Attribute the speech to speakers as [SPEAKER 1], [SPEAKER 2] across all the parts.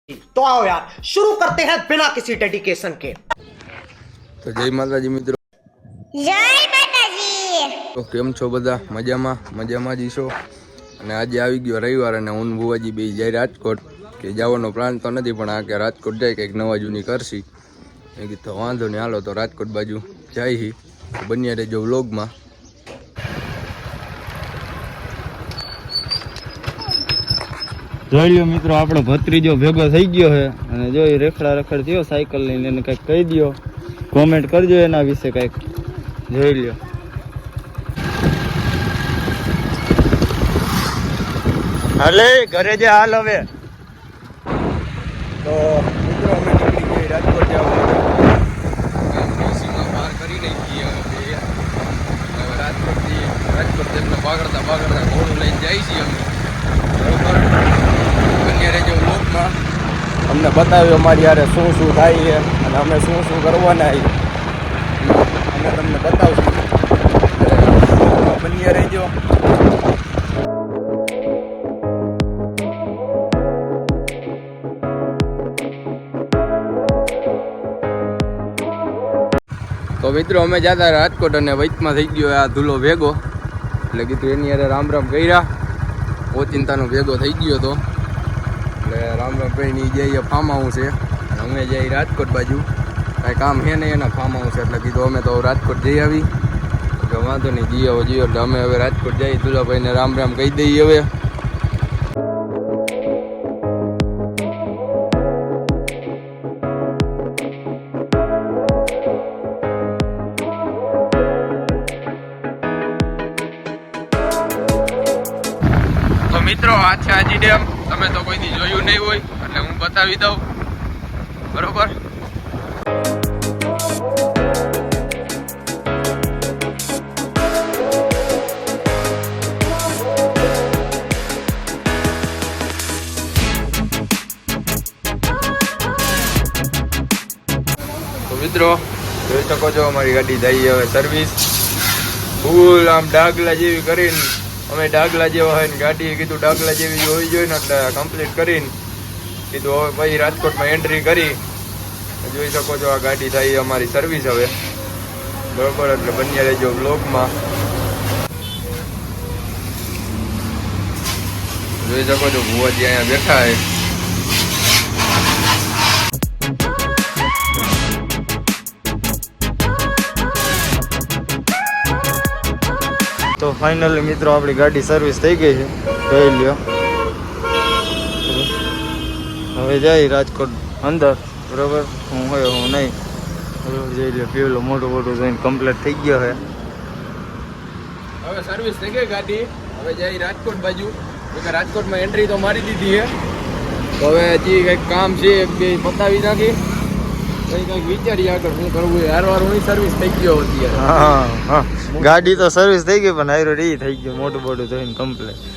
[SPEAKER 1] तो आओ यार शुरू करते हैं बिना किसी डेडिकेशन के।
[SPEAKER 2] तो जय माताजी मित्रों,
[SPEAKER 3] જય માતાજી।
[SPEAKER 2] તો કેમ છો બધા? મજામાં જ છો? અને આજે આવી ગયો રવિવાર અને હું ભુવાજી બે જાય રાજકોટ. કે જવાનો પ્લાન તો નથી, પણ આ કે રાજકોટ જાય કંઈક નવા જૂની કરશી. મેં કીધું વાંધો નહીં, હાલો તો રાજકોટ બાજુ જાય. બન્યા રહેજો વ્લોગમાં.
[SPEAKER 4] જોઈ લ્યો મિત્રો, આપણો ભત્રીજો ભેગો થઈ ગયો છે અને જો એ રેખડા રખડ થયો સાયકલ લઈને, એને કંઈક કહી દો, કોમેન્ટ કરજો એના વિશે કંઈક. જોઈ લ્યો. હાલે ઘરે જે હાલ હવે
[SPEAKER 2] તો મિત્રો અમે નીકળી જઈએ રાજકોટ જવા માટે. સીમા પાર કરી નાખી હવે રાજકોટ તેમને પાગડતા ઘોડું લઈને જાય છીએ અમે. બરોબર, બન્યા રહેજો વ્લોગમાં. અમને બતાવ્યું અમારી યારે શું શું થાય છે અને અમે શું શું કરવાના અમે તમને બતાવશું. બન્યા રહેજો. તો મિત્રો અમે જતા રાજકોટ અને વચમાં થઈ ગયો આ ધૂલો ભેગો, એટલે કીધું એની યારે રામ રામ કર્યા. ઓચિંતાનો ભેગો થઈ ગયો તો એટલે રામ રામ કહીને જઈએ ફાર્મ હાઉસ છે અને અમે જઈએ રાજકોટ બાજુ. કાંઈ કામ છે નહીં એના ફાર્મ હાઉસ, એટલે કીધું અમે તો રાજકોટ જઈ આવી. કે વાંધો નહીં, જીઓ એટલે અમે હવે રાજકોટ જઈએ. દુલાભાઈને રામ રામ કહી દઈએ હવે. મિત્રો આ છે આજી ડેમ. તમે તો કોઈ દી જોયું નહીં હોય એટલે હું બતાવી દઉં. બરોબર, તો મિત્રો જોઈ શકો છો અમારી ગાડી જઈએ હવે સર્વિસ. ફૂલ આમ ડાગલા જેવી કરીને, અમે ડાગલા જેવા હોય ને ગાડીએ કીધું ડાગલા જેવી હોવી જોઈએ ને, એટલે કમ્પ્લીટ કરીને કીધું હવે પછી રાજકોટમાં એન્ટ્રી કરી. જોઈ શકો છો આ ગાડી થાય અમારી સર્વિસ હવે. બરોબર, એટલે બન્યા રહેજો બ્લોગમાં. જોઈ શકો છો ભુવાજી અહીંયા બેઠા છે.
[SPEAKER 4] તો ફાઇનલી મિત્રો આપણી ગાડી સર્વિસ થઈ ગઈ છે. જોઈ લ્યો. હવે જાય રાજકોટ અંદર. બરોબર, હું હોય હું નહીં. બરોબર, જોઈ લ્યો પીવલો મોટું જોઈને કમ્પ્લીટ થઈ ગયો છે.
[SPEAKER 2] હવે સર્વિસ થઈ ગઈ ગાડી. હવે જાય રાજકોટ બાજુ. રાજકોટમાં એન્ટ્રી તો મારી દીધી છે. તો હવે હજી કંઈક કામ છે, એક બે પતાવી નાખી. કંઈક વિચારીએ આગળ શું કરવું. હારવાર હું સર્વિસ થઈ ગયો અત્યારે.
[SPEAKER 4] હા, ગાડી તો સર્વિસ થઈ ગઈ, પણ હાઈરો રી થઈ ગયો મોટું જોઈને કમ્પ્લીટ.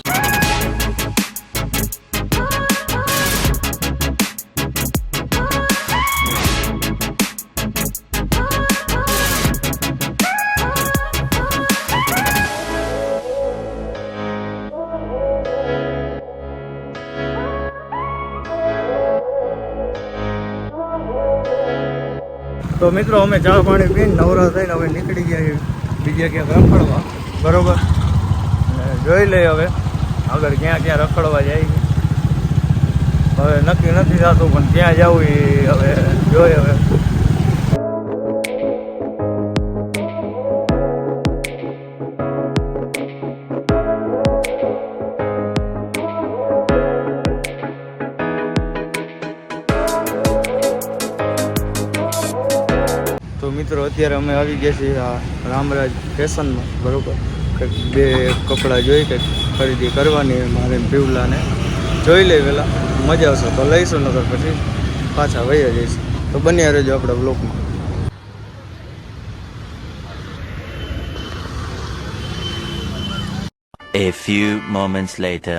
[SPEAKER 4] તો મિત્રો અમે ચા પાણી પીને નવરા થઈને હવે નીકળી ગયા છીએ બીજે ક્યાંક રખડવા. બરોબર, જોઈ લઈએ હવે આગળ ક્યાં ક્યાં રખડવા જાય. હવે નક્કી નથી થતું, પણ ક્યાં જવું એ હવે જોઈએ. હવે તો મિત્રો અત્યારે અમે આવી ગયા છીએ આ રામરાજ ફેશનમાં. બરોબર, કંઈક બે કપડાં જોઈ કંઈક ખરીદી કરવાની મારે પીવલાને. જોઈ લઈ પહેલાં, મજા આવશે તો લઈશું, નગર પછી પાછા વહી જઈશું. તો બન્યા રહેજો આપણા બ્લોકમાં.
[SPEAKER 5] A few moments later.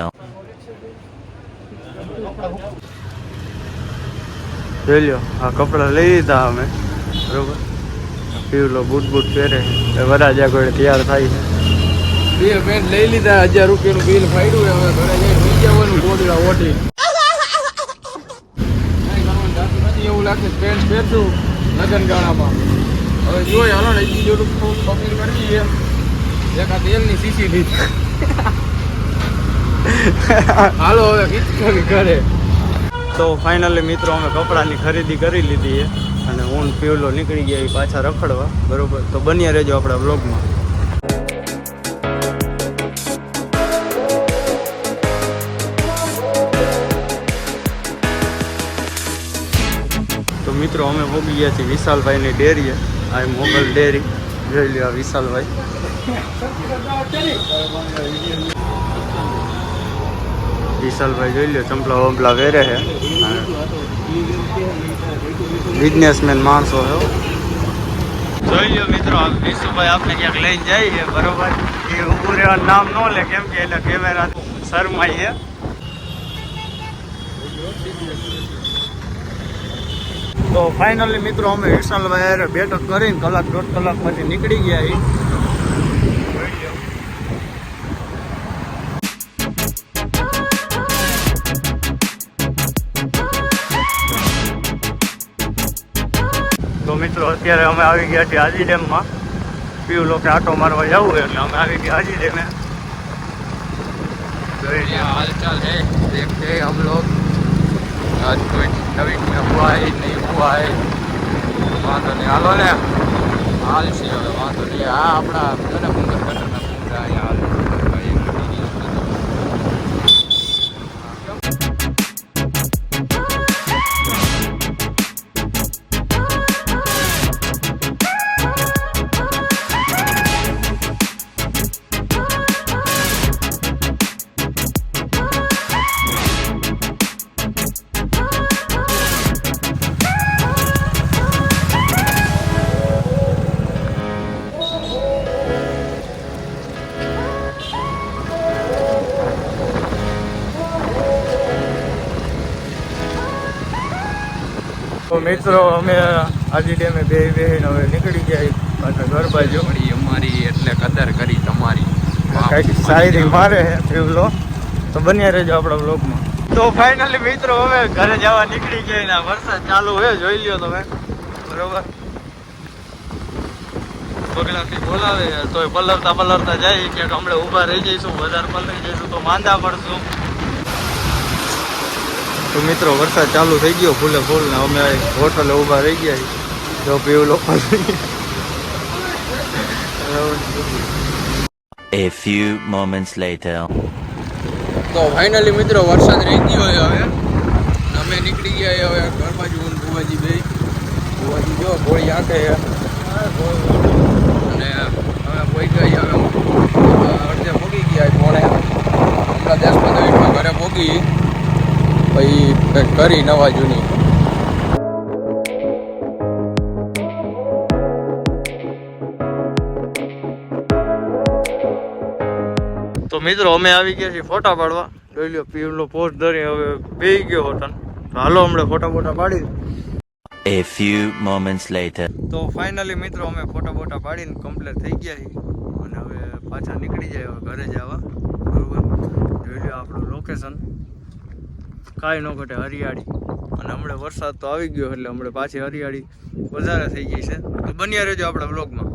[SPEAKER 4] જોઈ લો, આ કપડાં લઈ લીધા અમે. બરોબર, પીવલો બૂટ પહેરે વરાજા કોઈ તૈયાર થાય છે.
[SPEAKER 2] બે પેન્ટ લઈ લીધા, 1000 રૂપિયાનું બિલ ફાડ્યું. હવે ઘરે જઈને લઈ જવાનું ગોદડા ઓઢી. લાગશે પેન્ટ પહેરશું લગ્ન ગાળામાં. હવે જોઈએ હાલો ને બીજું થોડું શોપિંગ કરવી છે. એક આ તેલની શીશી લીધી. હાલો હવે ખીચડી કરે.
[SPEAKER 4] તો ફાઇનલી મિત્રો અમે કપડાની ખરીદી કરી લીધી છે અને હું ને પીવલો નીકળી ગયા એ પાછા રખડવા. બરોબર, તો બન્યા રહેજો આપણા બ્લોગમાં. તો મિત્રો અમે પહોંચી ગયા છીએ વિશાલભાઈની ડેરીએ. આ મોગલ ડેરી જોઈ લ્યો. આ વિશાલભાઈ જોઈ લ્યો ચંપલા વંપલા વેરે છે. બિઝનેસમેન માણસો છે. જોઈ લ્યો મિત્રો, વિશુભાઈ આપણે ક્યાંક લઈને જાય છે. બરોબર, એ ઊભું રહેવાનું નામ ન લે કેમ કે એટલે કેમેરા શરમાઈ છે. તો ફાઇનલી મિત્રો અમે વિશાલભાઈ બેઠક કરીને કલાક દોઢ કલાક પછી નીકળી ગયા છીએ. તો મિત્રો અત્યારે અમે આવી ગયા છીએ હાજી ડેમમાં. પીવું લોકો આટો મારવા જવું એટલે અમે આવી ગયા હાજી ડેમે.
[SPEAKER 2] हालचाल है देखते हैं हम लोग आज कोई नवीन में हुआ है नहीं हुआ है वांधो नहीं हालो ने हाल से હવે વાંધો નહીં. આ આપણા મને કુંગર ગટરના કુંગરા અહીંયા
[SPEAKER 4] તો મિત્રો અમે હાજી ડેમે બેહીને હવે નીકળી ગયા પાછા ઘર બાજુ.
[SPEAKER 2] પડી અમારી એટલે કદર કરી તમારી
[SPEAKER 4] કાંઈક શાયરી મારે છે પીવલો. તો બન્યા રહેજો આપણા બ્લોગમાં. તો ફાઇનલી મિત્રો હવે ઘરે જવા નીકળી ગયા ને વરસાદ ચાલુ હોય જોઈ લ્યો તમે. બરોબર, પગલાથી બોલાવે તો પલરતા જાય કે હમણાં ઊભા રહી જઈશું, વધારે પલરી જઈશું તો માંદા પડશું. તો મિત્રો વરસાદ ચાલુ થઈ ગયો ફૂલે ફૂલ ને અમે હોટલે ઊભા રહી ગયા. જો પીવલો
[SPEAKER 5] A few moments later.
[SPEAKER 2] તો ફાઇનલી મિત્રો વરસાદ રહી ગયો હોય હવે અમે નીકળી ગયા હવે ઘર બાજુ. હું ભુવાજી બે ભુવાજી જો ગોળી આંખે અને હવે પોઈ ગઈ હવે અડધે પોગી ગયા મોડે. હમણાં 10-15 મિનિટમાં ઘરે પોગી પછી કંઈક કરી નવા જૂની.
[SPEAKER 4] તો મિત્રો અમે આવી ગયા છીએ ફોટા પાડવા. જોઈ લો પીવલો પોસ્ટ ધરી હવે બેહી ગયો હોટલ. તો હાલો હમણાં ફોટા પાડી.
[SPEAKER 5] A few moments later.
[SPEAKER 4] તો ફાઇનલી મિત્રો અમે ફોટા પાડીને કમ્પ્લીટ થઈ ગયા છીએ અને હવે પાછા નીકળી જાય હવે ઘરે જવા. બરોબર, જોઈ લો આપણું લોકેશન કાંઈ ન ઘટે હરિયાળી. અને હમણાં વરસાદ તો આવી ગયો એટલે હમણાં પાછી હરિયાળી વધારે થઈ ગઈ છે. તો બન્યા રહેજો આપણા બ્લોગમાં.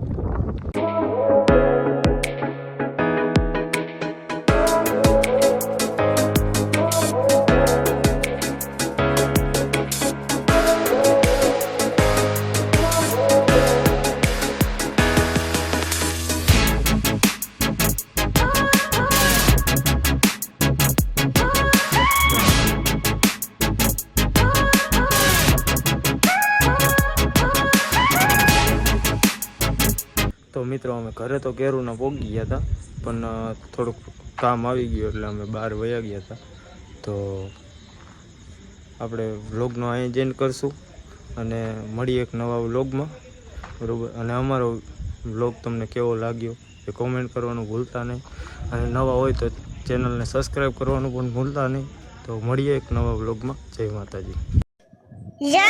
[SPEAKER 4] તો મિત્રો અમે ઘરે તો કેરુના પહોંચી ગયા હતા પણ થોડુંક કામ આવી ગયું એટલે અમે બહાર વયા ગયા હતા. તો આપણે વ્લોગનો અહીં જ એન્ડ કરશું અને મળીએ એક નવા વ્લોગમાં. બરાબર, અને અમારો વ્લોગ તમને કેવો લાગ્યો એ કોમેન્ટ કરવાનું ભૂલતા નહીં અને નવા હોય તો ચેનલને સબસ્ક્રાઈબ કરવાનું પણ ભૂલતા નહીં. તો મળીએ એક નવા વ્લોગમાં. જય માતાજી.
[SPEAKER 3] જય